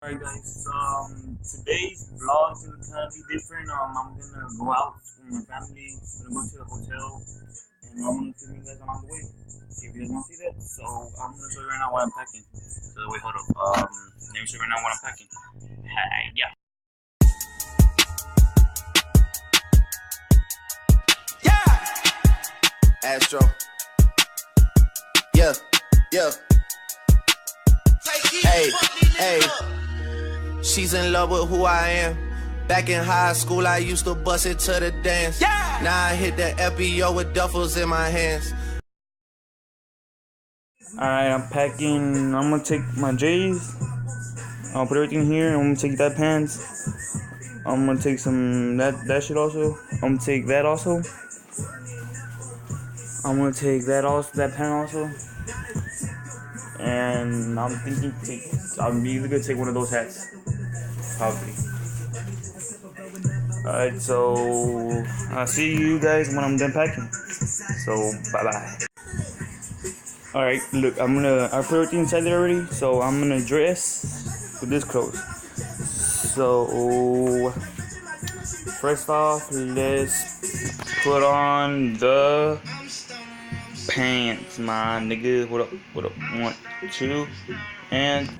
Alright guys, today's vlog is gonna be different. I'm gonna go out with my family. I'm gonna go to the hotel, and I'm gonna film you guys along the way. If you guys wanna see that, so I'm gonna show you right now what I'm packing. So wait, hold up. Let me show you right now what I'm packing. Hey, yeah. Yeah. Astro. Yeah. Yeah. Hey. Hey. She's in love with who I am. Back in high school, I used to bust it to the dance. Yeah. Now I hit the FBO with duffels in my hands. Alright, I'm packing. I'm gonna take my J's. I'll put everything here. I'm gonna take that pants. I'm gonna take some that shit also. I'm gonna take that also. I'm gonna take that pen also. And I'm thinking I'm either gonna take one of those hats. Probably. Alright, so I'll see you guys when I'm done packing. So bye bye. Alright, look, I put everything inside there already, so I'm gonna dress with this clothes. So first off, let's put on the pants, my nigga. What up? 1, 2, and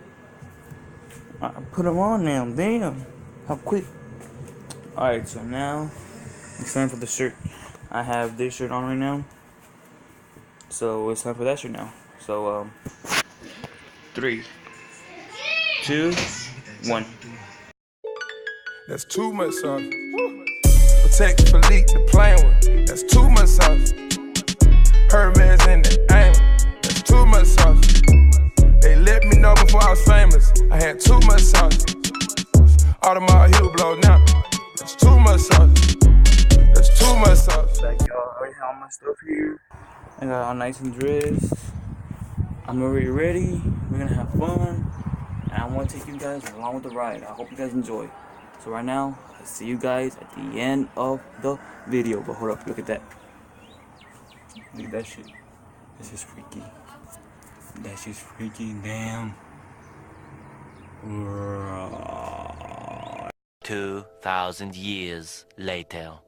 I put them on now. Damn, how quick. Alright, so now it's time for the shirt. I have this shirt on right now, so it's time for that shirt now. So 3, 2, 1. That's too much sauce. Protect Philippe, the plain one. That's too much sauce. Hermes in the aim. That's too much sauce. They let me know before I was famous. I had too much sauce. Audemars heel blow now. That's too much sauce. That's too much sauce. Like y'all, I already have all my stuff here. I got all nice and dressed. I'm already ready. We're gonna have fun, and I want to take you guys along with the ride. I hope you guys enjoy. So right now, I'll see you guys at the end of the video. But hold up, look at that. Look at that shit. This is freaky. That's just freaky. Damn. 2,000 years later.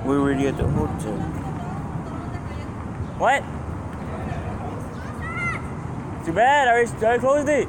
We're already at the hotel. What? Too bad, I already closed it.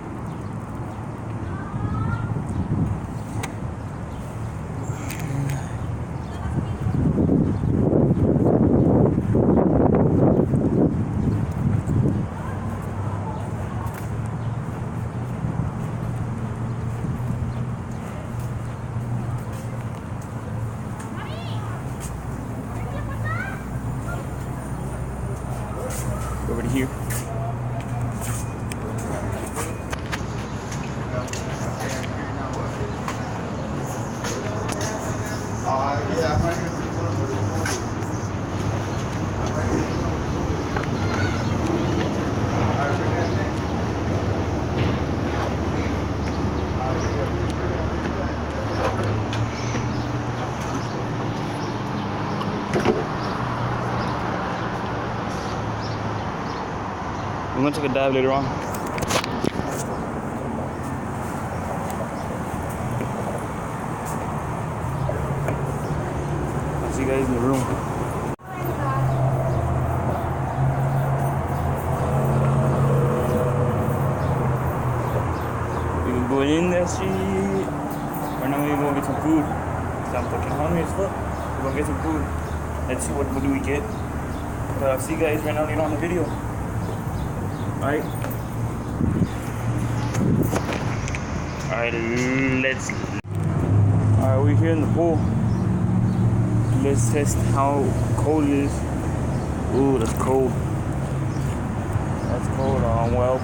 Over to here. We're gonna take a dive later on. I'll see you guys in the room. We're going in that shit. Right now we're gonna get some food. Cause I'm fucking hungry as fuck. We're gonna get some food. Let's see what do we get. But I'll see you guys right now later on the video. Alright, we're here in the pool. Let's test how cold it is. Ooh, that's cold. That's cold. Well,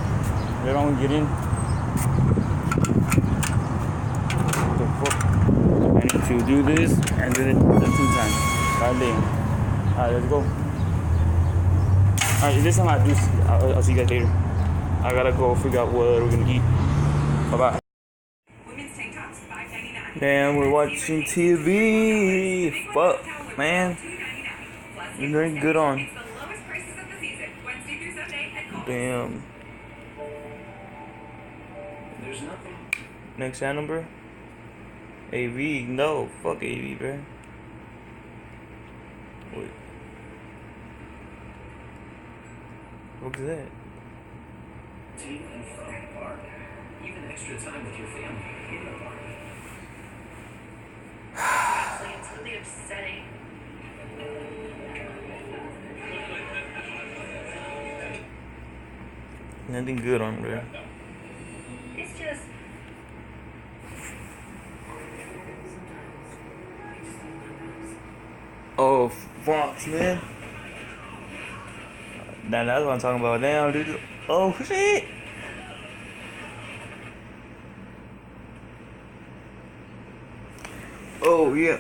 they don't get in. What the fuck? I need to do this and then it's 2 times. God damn. Alright, let's go. Alright, this time I'll see you guys later. I gotta go figure out what we're gonna eat. Bye bye. Women's tank tops, $5.99. Damn, we're watching TV. Fuck, man. You're doing good on. Damn. Next channel, bro. AV, no, fuck AV, bro. Wait. What is that? Team and fun park. Even extra time with your family in the park. Actually, it's really upsetting. Nothing good on, bro. It's just. Oh, Fox, man. That's what I'm talking about now, dude. Oh, shit. Oh, yeah.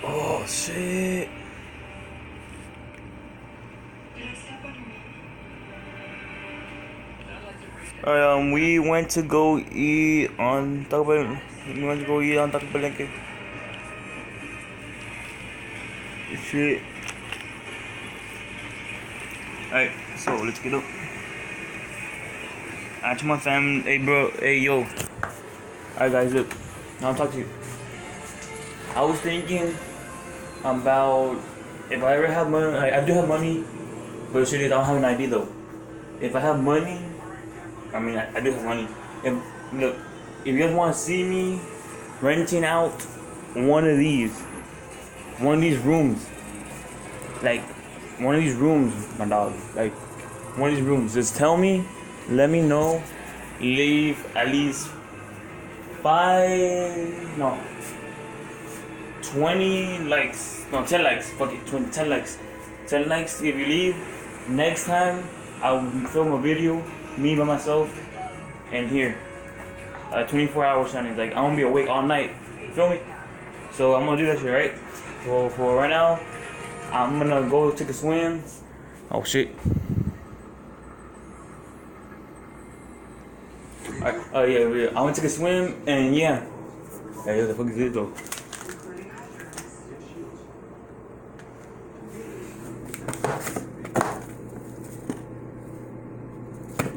Oh, shit. Alright, we went to go eat on Taco Bell. We went to go eat on Taco Palenque. Shit. Alright, so let's get up. I told my family, hey bro, hey yo. Alright guys, look. Now I'll talk to you. I was thinking about if I ever have money. I do have money, but the shit is I don't have an ID though. If I have money, I mean I do have money. Look, if you guys want to see me renting out one of these rooms, like one of these rooms, my dog, like one of these rooms, just tell me, let me know, leave at least 20 likes, no 10 likes, fuck it, 10 likes, 10 likes if you leave. Next time I'll film a video, me by myself, and here, 24-hour challenge, like I'm gonna be awake all night, feel me? So I'm gonna do that shit, right? Well, for right now, I'm gonna go take a swim. Oh shit. Alright, yeah, I'm gonna take a swim, and yeah. Hey, what the fuck is this though?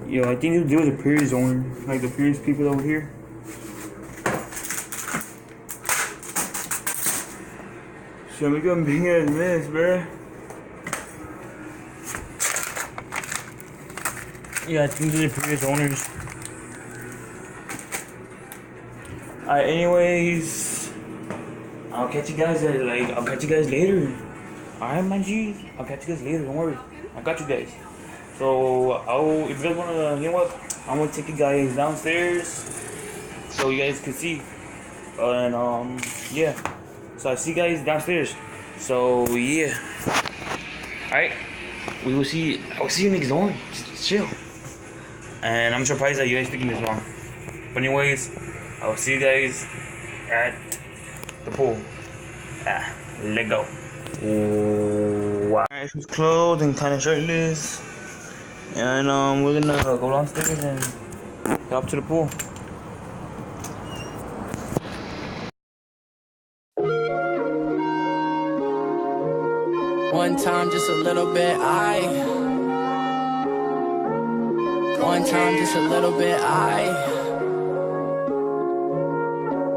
Yo, I think there was a period zone, like the period people over here. Shit, we got big ass mess, bruh. Yeah, I think they're the previous owners. Alright, anyways, I'll catch you guys later. Alright, my G, I'll catch you guys later. Don't worry, I got you guys. So if you guys wanna, you know what? I'm gonna take you guys downstairs so you guys can see. And yeah. So I see you guys downstairs. So yeah. Alright. I'll see you niggas on. Just chill. And I'm surprised that you guys taking this long. But anyways, I'll see you guys at the pool. Let go. Wow. Alright, she's clothed and kinda shirtless. And we're gonna go downstairs and get up to the pool. One time, just a little bit, One time, just a little bit,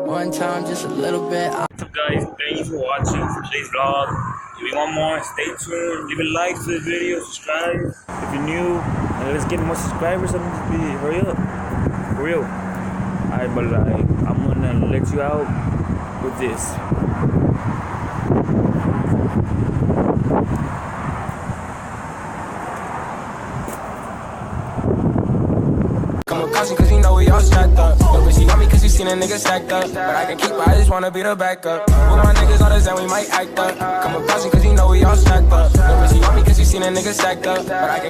One time, just a little bit, What's up, guys? Thank you for watching today's vlog. If you want more, stay tuned. Leave a like to the video, subscribe if you're new, and let's get more subscribers. Hurry up, for real. Alright, but like, I'm gonna let you out with this. Come with caution cause you know we all strapped up. No, but she want me cause you seen a nigga stacked up. But I can keep her, I just wanna be the backup. With my niggas on us and we might act up. Come with caution cause you know we all strapped up. No, but she want me cause you seen a nigga stacked up. But I can